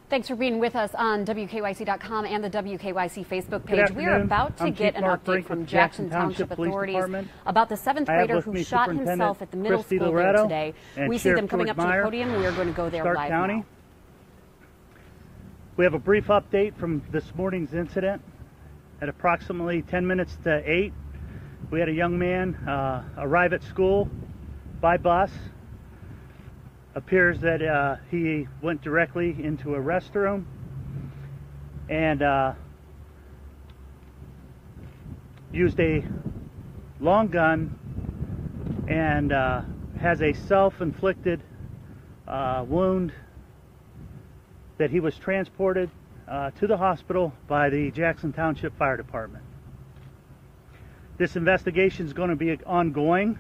Thanks for being with us on WKYC.com and the WKYC Facebook page. We are about to get an update from Jackson Township authorities about the 7th grader who shot himself at the middle school there today. We see them coming up to the podium. We are going to go there live now. We have a brief update from this morning's incident. At approximately 10 minutes to 8, we had a young man arrive at school by bus. Appears that he went directly into a restroom and used a long gun and has a self-inflicted wound that he was transported to the hospital by the Jackson Township Fire Department. This investigation is going to be ongoing.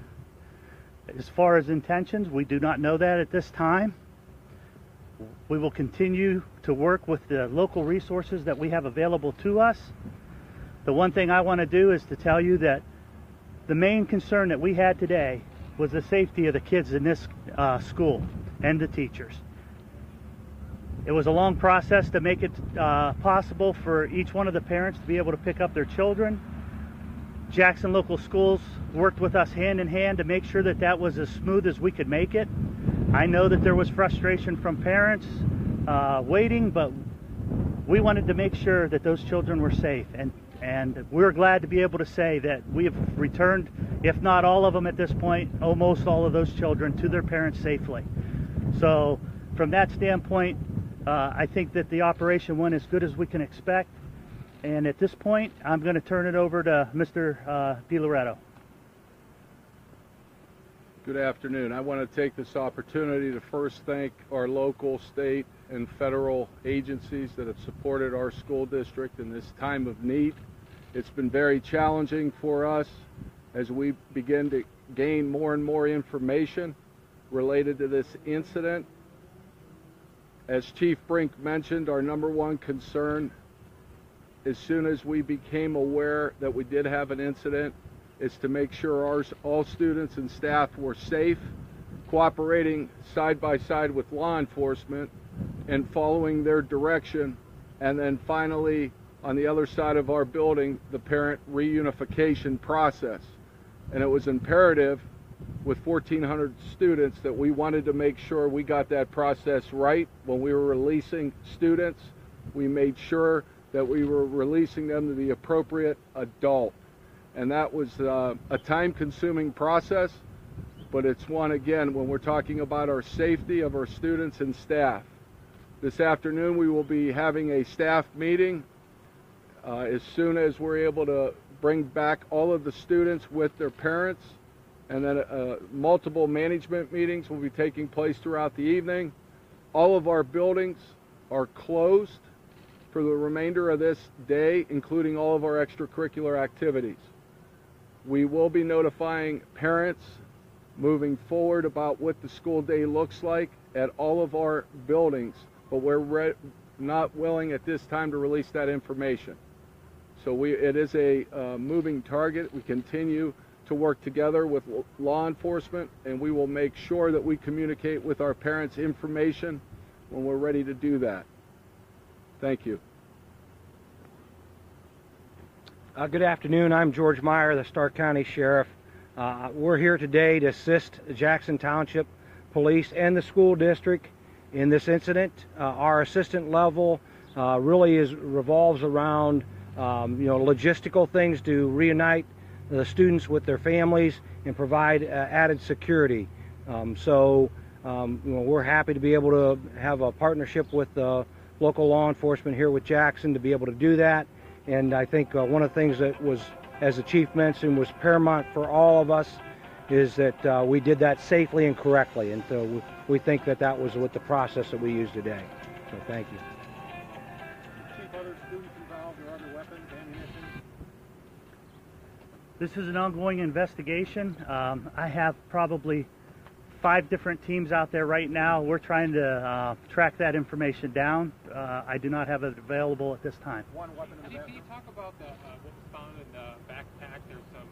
As far as intentions, we do not know that at this time. We will continue to work with the local resources that we have available to us. The one thing I want to do is to tell you that the main concern that we had today was the safety of the kids in this school and the teachers. It was a long process to make it possible for each one of the parents to be able to pick up their children. Jackson Local Schools worked with us hand in hand to make sure that that was as smooth as we could make it. I know that there was frustration from parents waiting, but we wanted to make sure that those children were safe. And we're glad to be able to say that we have returned, if not all of them at this point, almost all of those children to their parents safely. So from that standpoint, I think that the operation went as good as we can expect. And at this point, I'm going to turn it over to Mr. DiLoretto. Good afternoon. I want to take this opportunity to first thank our local, state, and federal agencies that have supported our school district in this time of need. It's been very challenging for us as we begin to gain more and more information related to this incident. As Chief Brink mentioned, our #1 concern as soon as we became aware that we did have an incident is to make sure all students and staff were safe, cooperating side by side with law enforcement and following their direction, and then finally on the other side of our building the parent reunification process. And it was imperative with 1,400 students that we wanted to make sure we got that process right. When we were releasing students, we made sure that we were releasing them to the appropriate adult. And that was a time-consuming process, but it's one, again, when we're talking about our safety of our students and staff. This afternoon we will be having a staff meeting as soon as we're able to bring back all of the students with their parents, and then multiple management meetings will be taking place throughout the evening. All of our buildings are closed for the remainder of this day, including all of our extracurricular activities. We will be notifying parents moving forward about what the school day looks like at all of our buildings, but we're not willing at this time to release that information. So it is a moving target. We continue to work together with law enforcement, and we will make sure that we communicate with our parents information when we're ready to do that. Thank you. Good afternoon. I'm George Meyer, the Stark County Sheriff. We're here today to assist Jackson Township Police and the school district in this incident. Our assistant level really revolves around logistical things to reunite the students with their families and provide added security. We're happy to be able to have a partnership with local law enforcement here with Jackson to be able to do that. And I think one of the things that was, as the chief mentioned, was paramount for all of us is that we did that safely and correctly. And so we think that that was what the process that we used today. So thank you. Chief, other students involved or other weapons, ammunition? This is an ongoing investigation. I have probably 5 different teams out there right now. We're trying to track that information down. I do not have it available at this time. One weapon in the backpack. Can you talk about what was found in the backpack? There's some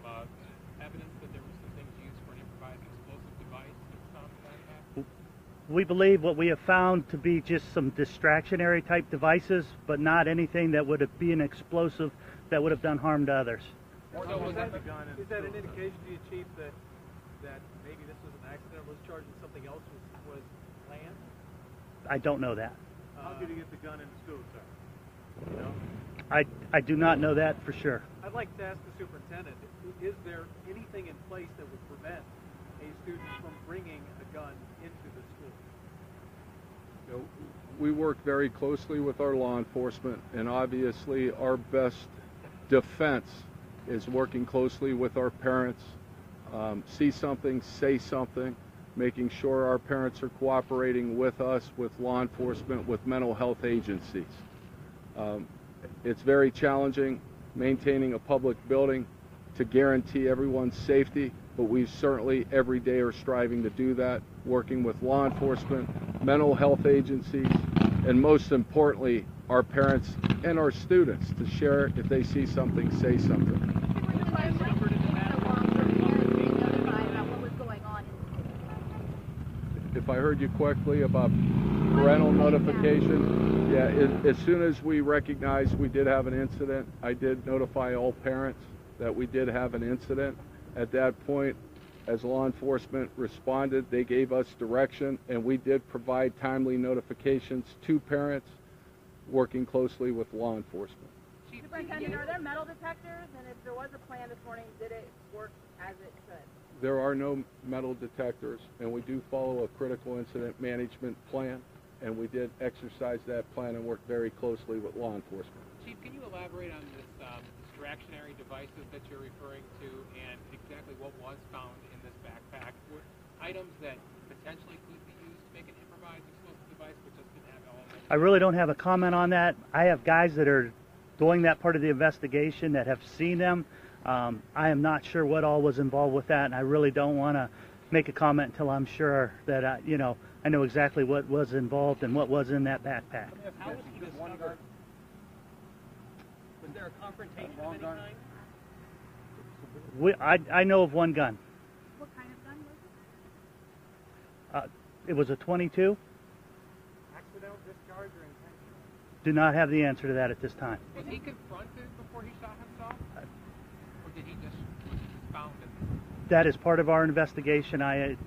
evidence that there were some things used for an improvised explosive device that was found in the backpack. We believe what we have found to be just some distractionary type devices, but not anything that would be an explosive that would have done harm to others. So is that an indication to you, Chief, that maybe this was an accidental discharge and something else was planned? I don't know that. How did he get the gun in school, sir? You know? I do not know that for sure. I'd like to ask the superintendent, is there anything in place that would prevent a student from bringing a gun into the school? You know, we work very closely with our law enforcement, and obviously our best defense is working closely with our parents. See something, say something, making sure our parents are cooperating with us, with law enforcement, with mental health agencies. It's very challenging maintaining a public building to guarantee everyone's safety, but we certainly every day are striving to do that, working with law enforcement, mental health agencies, and most importantly, our parents and our students to share if they see something, say something. If I heard you correctly about parental notification, yeah, as soon as we recognized we did have an incident, I did notify all parents that we did have an incident. At that point, as law enforcement responded, they gave us direction, and we did provide timely notifications to parents, working closely with law enforcement. Superintendent, are there metal detectors? And if there was a plan this morning, did it work as it should? There are no metal detectors, and we do follow a critical incident management plan, and we did exercise that plan and work very closely with law enforcement. Chief, can you elaborate on this distractionary devices that you're referring to and exactly what was found in this backpack? Were items that potentially could be used to make an improvised explosive device, but just didn't have all of it? I really don't have a comment on that. I have guys that are doing that part of the investigation that have seen them. I am not sure what all was involved with that, and I really don't want to make a comment until I'm sure that I know exactly what was involved and what was in that backpack. How was he discovered? Was there a confrontation of any kind? I know of one gun. What kind of gun was it? It was a .22. Accidental discharge or intentional? Do not have the answer to that at this time. Was he confronted before he shot himself? Or did he just found it? That is part of our investigation. I'm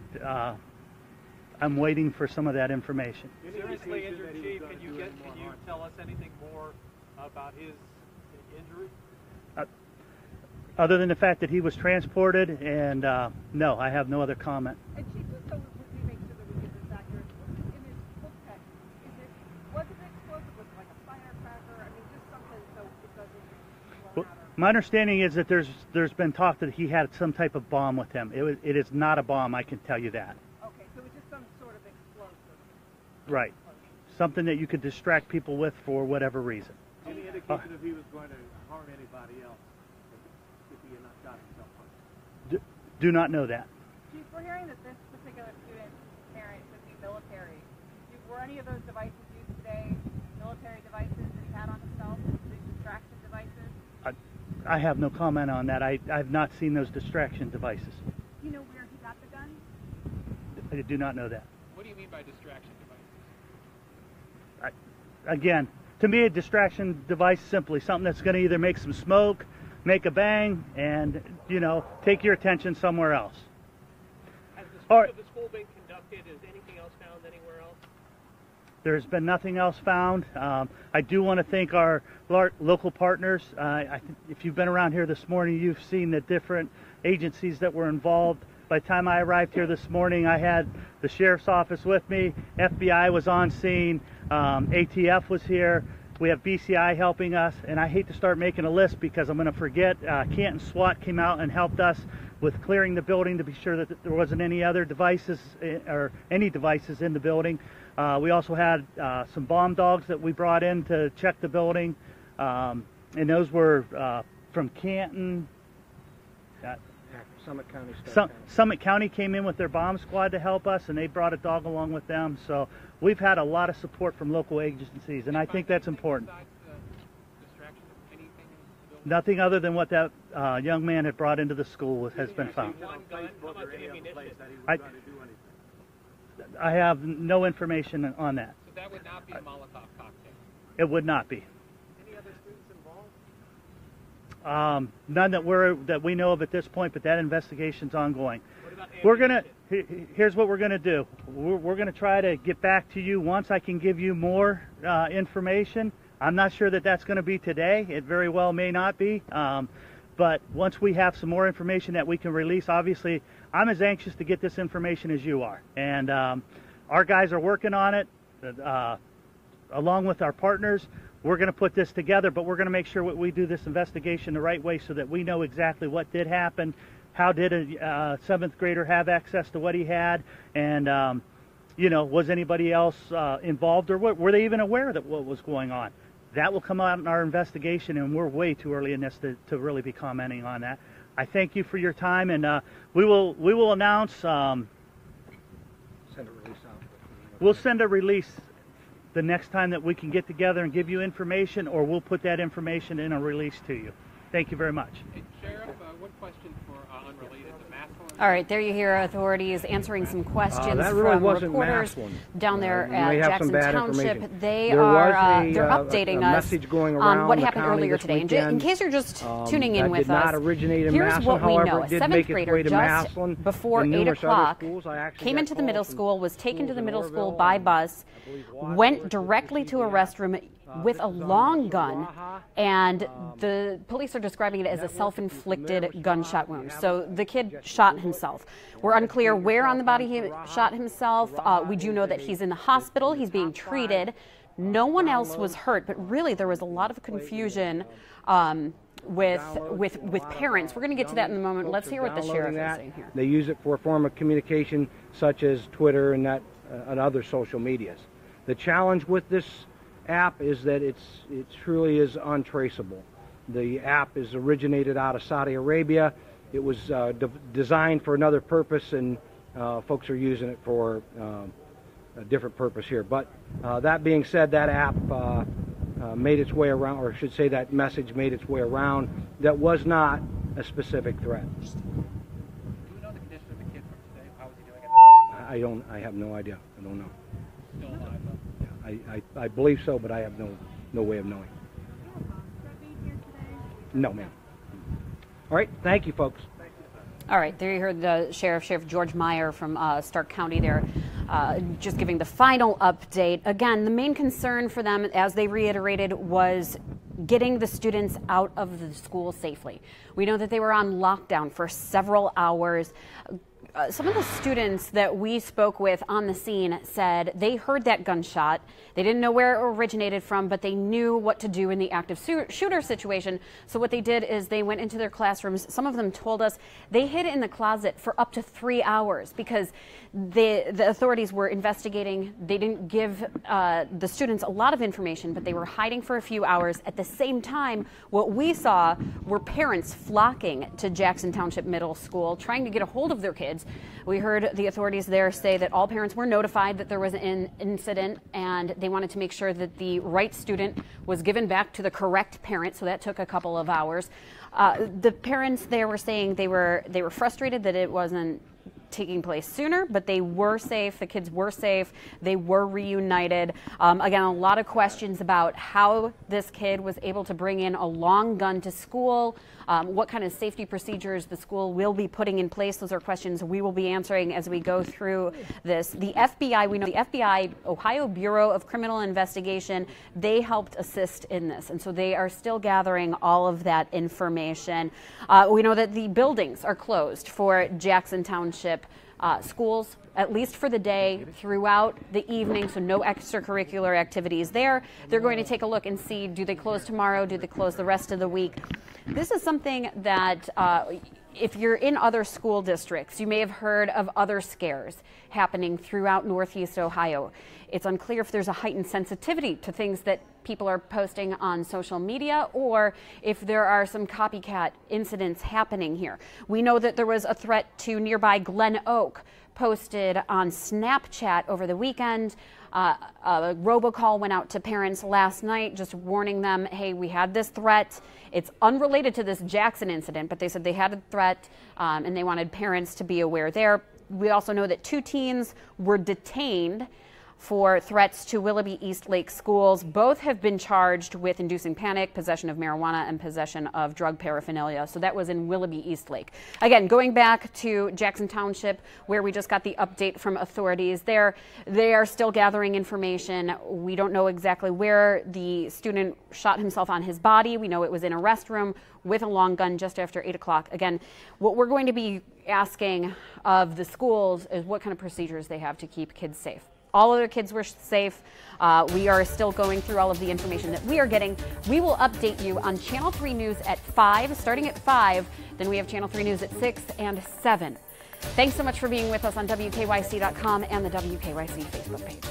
waiting for some of that information. Seriously injured, Chief, can you tell us anything more about his injury? Other than the fact that he was transported, and no, I have no other comment. And Chief, just so we make sure that we get this accurate, in his book text, was it explosive? Was it like a firecracker? I mean, just something so it doesn't run out of... My understanding is that there's been talk that he had some type of bomb with him. It is not a bomb, I can tell you that. Okay, so it's just some sort of explosive. Right. Something that you could distract people with for whatever reason. Any indication if he was going to harm anybody else if he had not shot himself first? Do not know that. Chief, we're hearing that this particular student's parent could be military. Were any of those devices used today military devices that he had on himself? These distraction devices? I have no comment on that. I've not seen those distraction devices. Do you know where he got the gun? I do not know that. What do you mean by distraction devices? Again, to me, a distraction device is simply something that's going to either make some smoke, make a bang, and, take your attention somewhere else. Has the search of the school been conducted? Is anything else found anywhere else? There's been nothing else found. I do want to thank our local partners. If you've been around here this morning, you've seen the different agencies that were involved. By the time I arrived here this morning, I had the sheriff's office with me, FBI was on scene, ATF was here, we have BCI helping us, and I hate to start making a list because I'm going to forget. Canton SWAT came out and helped us with clearing the building to be sure that there wasn't any other devices or any devices in the building. We also had some bomb dogs that we brought in to check the building, and those were from Canton. Summit County. Summit County came in with their bomb squad to help us, and they brought a dog along with them. So we've had a lot of support from local agencies, and I think that's important. Nothing other than what that young man had brought into the school has been found. I have no information on that. So that would not be a Molotov cocktail? It would not be. Any other students involved? None that we know of at this point, but that investigation's ongoing. Here's what we're gonna do. We're gonna try to get back to you once I can give you more information. I'm not sure that that's gonna be today. It very well may not be. But once we have some more information that we can release, obviously, I'm as anxious to get this information as you are. And our guys are working on it, along with our partners. We're going to put this together, but we're going to make sure we do this investigation the right way so that we know exactly what did happen, how did a 7th grader have access to what he had, and, you know, was anybody else involved, or were they even aware that what was going on? That will come out in our investigation, and we're way too early in this to really be commenting on that. I thank you for your time, and we will announce. Send a release out. We'll send a release the next time that we can get together and give you information, or we'll put that information in a release to you. Thank you very much. Hey, Sheriff, one question for unrelated to Massillon. All right, there you hear authorities answering some questions that really from wasn't reporters Massillon. down there at Jackson Township. They're updating us on what happened earlier today. In case you're just tuning in with us, here's what we know. A 7th grader just before 8 o'clock came into the middle school, was taken to the middle school by bus, went directly to a restroom with a long gun, and the police are describing it as a self-inflicted gunshot wound. So the kid shot himself. We're unclear where on the body he shot himself. We do know that he's in the hospital. He's being treated. No one else was hurt, but really there was a lot of confusion with parents. We're going to get to that in a moment. Let's hear what the sheriff is saying here. They use it for a form of communication such as Twitter and other social medias. The challenge with this app is that it truly is untraceable. The app is originated out of Saudi Arabia. It was designed for another purpose, and folks are using it for a different purpose here. But that being said, that app made its way around, or I should say that message made its way around. That was not a specific threat. Do we know the condition of the kid from today? How was he doing at the hospital? I have no idea. I don't know. Still alive, though? I believe so, but I have no way of knowing. No, ma'am. All right, thank you, folks. All right, there you heard the Sheriff George Meyer from Stark County there, just giving the final update. Again, the main concern for them, as they reiterated, was getting the students out of the school safely. We know that they were on lockdown for several hours. Some of the students that we spoke with on the scene said they heard that gunshot. They didn't know where it originated from, but they knew what to do in the active shooter situation. So what they did is they went into their classrooms. Some of them told us they hid in the closet for up to 3 hours because the authorities were investigating. They didn't give the students a lot of information, but they were hiding for a few hours. At the same time, what we saw were parents flocking to Jackson Township Middle School, trying to get a hold of their kids. We heard the authorities there say that all parents were notified that there was an incident, and they wanted to make sure that the right student was given back to the correct parent, so that took a couple of hours. The parents there were saying they were frustrated that it wasn't taking place sooner, but they were safe. The kids were safe. They were reunited. Again, a lot of questions about how this kid was able to bring in a long gun to school, what kind of safety procedures the school will be putting in place. Those are questions we will be answering as we go through this. The FBI, we know the FBI, Ohio Bureau of Criminal Investigation, they helped assist in this, and so they are still gathering all of that information. We know that the buildings are closed for Jackson Township schools, at least for the day, throughout the evening, so no extracurricular activities there. They're going to take a look and see, do they close tomorrow? Do they close the rest of the week? This is something that if you're in other school districts, you may have heard of other scares happening throughout Northeast Ohio. It's unclear if there's a heightened sensitivity to things that people are posting on social media, or if there are some copycat incidents happening here. We know that there was a threat to nearby Glen Oak posted on Snapchat over the weekend. A robocall went out to parents last night just warning them, hey, we had this threat. It's unrelated to this Jackson incident, but they said they had a threat and they wanted parents to be aware there. We also know that 2 teens were detained for threats to Willoughby Eastlake schools. Both have been charged with inducing panic, possession of marijuana, and possession of drug paraphernalia. So that was in Willoughby Eastlake. Again, going back to Jackson Township, where we just got the update from authorities, they are still gathering information. We don't know exactly where the student shot himself on his body. We know it was in a restroom with a long gun just after 8 o'clock. Again, what we're going to be asking of the schools is what kind of procedures they have to keep kids safe. All other kids were safe. We are still going through all of the information that we are getting. We will update you on Channel 3 News at 5, starting at 5. Then we have Channel 3 News at 6 and 7. Thanks so much for being with us on WKYC.com and the WKYC Facebook page.